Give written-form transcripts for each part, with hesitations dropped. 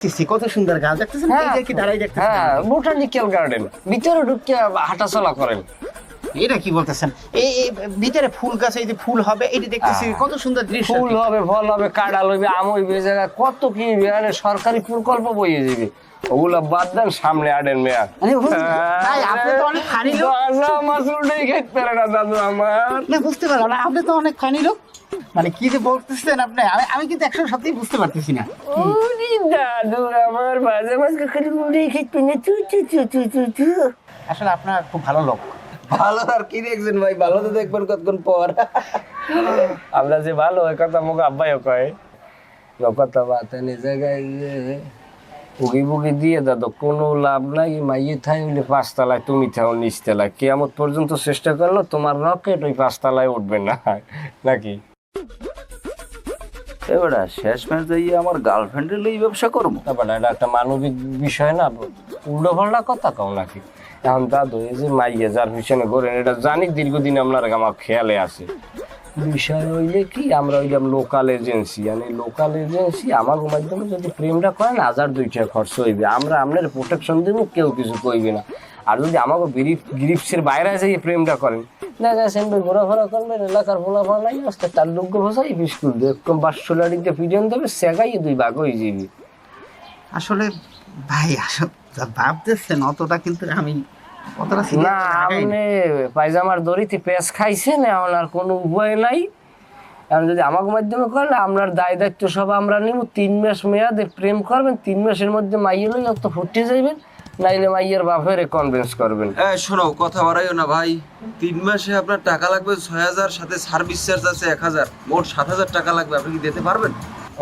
কত সুন্দর গাছ দেখতেছেন, এই যে কি দাঁড়াই দেখতেছেন। হ্যাঁ, বোটানিক্যাল গার্ডেন, ভিতরে ঢুকে হাঁটাচলা করেন। এটা কি বলতেছেন? এই ভিতরে ফুল গাছ, এই যে ফুল হবে, এই যে দেখতেছি কত সুন্দর দৃশ্য। ফুল হবে, ফল হবে, কাঁঠাল হবে, আম হইবে, জায়গায় কত কি সরকারি প্রকল্প বইয়ে যাবে। ওগুলা বাদ দেন, সামনে আডেন মেয়া। তাই আপনি তো অনেক ফানি লোক। মাছরুটাই খেতে পারে না দাদু আমার। না বুঝতে পারলাম না, আপনি তো অনেক ফানি লোক। মানে কি যে বলতেছেন আপনি, আমি কিন্তু একশো সত্যি বুঝতে পারতেছি না। ওরে দাদু আমার, মাঝে মাঝে খালি মুড়ি খেতে না, চু চু চু চু চু চু। আসলে আপনার খুব ভালো লোক। ভালো আর কি দেখছেন ভাই, ভালো তো দেখবেন কতক্ষণ পর। আমরা যে ভালো ওই কথা মুখ আব্বাইও কয়, কথা বাতেন এই জায়গায় উগি বুগি দিয়ে দাদু কোনো লাভ নাই। মাইয়ে থাই হইলে পাঁচতলায়, তুমি থাও নিচতলায়, কিয়ামত পর্যন্ত চেষ্টা করলো তোমার রকেট ওই পাঁচতলায় উঠবে না, নাকি? এবারে শেষ ম্যাচ দিয়ে আমার গার্লফ্রেন্ডের এই ব্যবসা করবো। তারপরে এটা একটা মানবিক বিষয় না, উল্টো পাল্টা কথা কও নাকি? এখন দাদু এই যে মাইয়ে যার পিছনে ঘোরেন, এটা জানি দীর্ঘদিন আপনার আমার খেয়ালে আছে। বিষয় হইলে কি, আমরা হইলাম লোকাল এজেন্সি, মানে লোকাল এজেন্সি আমার মাধ্যমে যদি প্রেমটা করেন 1000-2000 খরচ হইবে, আমরা আপনার প্রোটেকশন দিব, কেউ কিছু কইবে না। আর যদি আমাকে গ্রিপসের বাইরে যাই প্রেমটা করেন, দেখা যাচ্ছে ঘোরাফেরা করবেন, এলাকার ফোলাফা নাই আসতে, তার লোক ভাষাই বিস্কুট একদম 500 লাড়িতে পিজন দেবে, সেগাই 2 ভাগ হয়ে যাবি। আসলে ভাই আসলে ভাবতেছেন অতটা, কিন্তু আমি অতটা না, আপনি পায়জামার দড়িতে পেঁচ খাইছেন, এখন আর কোনো উপায় নাই। এখন যদি আমাকে মাধ্যমে করেন, আপনার দায় দায়িত্ব সব আমরা নিব। 3 মাস মেয়াদে প্রেম করবেন, 3 মাসের মধ্যে মাইয়ে লই তো ফুটে যাইবেন, নাইলে মাইয়ের বাপের কনভিন্স করবেন। শোনো, কথা বাড়াইও না ভাই। 3 মাসে আপনার টাকা লাগবে 6000, সাথে সার্ভিস চার্জ আছে 1000, মোট 7000 টাকা লাগবে। আপনি কি দিতে পারবেন?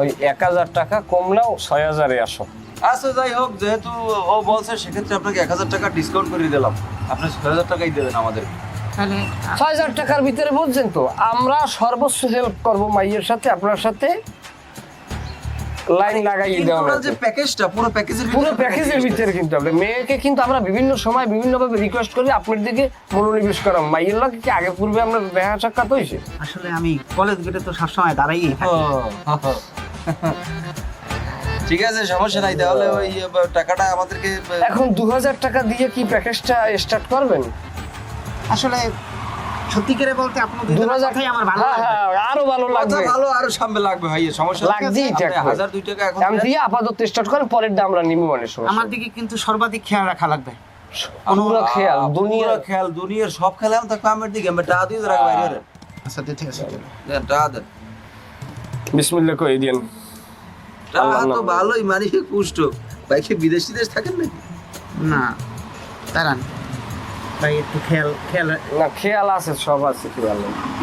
ওই 1000 টাকা কমলেও 6000-এ আসো। আচ্ছা যাই হোক, যেহেতু ও বলছে সেক্ষেত্রে আপনাকে 1000 টাকা ডিসকাউন্ট করে দিলাম। আপনি 6000 টাকাই দেবেন আমাদের। তাহলে 6000 টাকার ভিতরে বলছেন তো, আমরা সর্বোচ্চ হেল্প করব মাইয়ের সাথে, আপনার সাথে লাইন লাগাই দেওয়া হবে। যে প্যাকেজটা, পুরো প্যাকেজের ভিতরে কিন্তু আমরা মেয়েকে কিন্তু আমরা বিভিন্ন সময় বিভিন্নভাবে রিকোয়েস্ট করি আপনার দিকে মনোনিবেশ করা। মাইয়ের লোক কি আগে পূর্বে আমরা দেখা সাক্ষাৎ হয়েছে? আসলে আমি কলেজ গেটে তো সবসময় দাঁড়াই থাকি। ঠিক আছে, সমস্যা নাই। তাহলে ওই টাকাটা আমাদেরকে এখন 2000 টাকা দিয়ে কি প্যাকেজটা স্টার্ট করবেন? আসলে সত্যি করে বলতে আপনার 2000 টাকাই আমার ভালো লাগে। আরো ভালো লাগবে, ভালো আরো সামনে লাগবে ভাই, সমস্যা লাগবেই। 1000-2 টাকা এখন আমি দিয়ে আপাতত স্টার্ট করেন, পরের দাম আমরা নিব। মানে আমার দিকে কিন্তু সর্বাধিক খেয়াল রাখা লাগবে। পুরো খেয়াল, দুনিয়ার সব খেলা তো কামের দিকে আমরা টাকা দিয়ে রাখবো বাইরে। আচ্ছা ঠিক আছে, দেন টাকা দেন। বিসমিল্লাহ কই দেন। টাকা তো ভালোই মানে কুষ্ট ভাই। কি বিদেশি দেশ থাকেন নাকি? না দাঁড়ান ভাই, একটু খেয়াল না, খেয়াল আছে, সব আছে খেয়াল।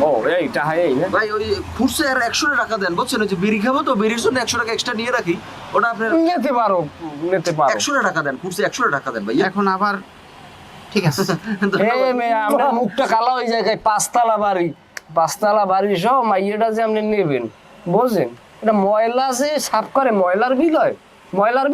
ও এইটা হাই এই না ভাই, ওই ফুটছে আর 100 টাকা দেন, বুঝছেন? ওই যে বিড়ি খাবো তো, বিড়ির জন্য 100 টাকা এক্সট্রা নিয়ে রাখি, ওটা আপনার নিতে পারো। 100 টাকা দেন, ফুটছে 100 টাকা দেন ভাই। এখন আবার ঠিক আছে। এই মেয়ে, আমরা মুখটা কালা হয়ে যায়, 5তলা বাড়ি সহ মাইয়েটা যে আপনি নেবেন, বোঝেন? এটা ময়লা যে সাফ করে, ময়লার বিল হয়, ময়লার বিল।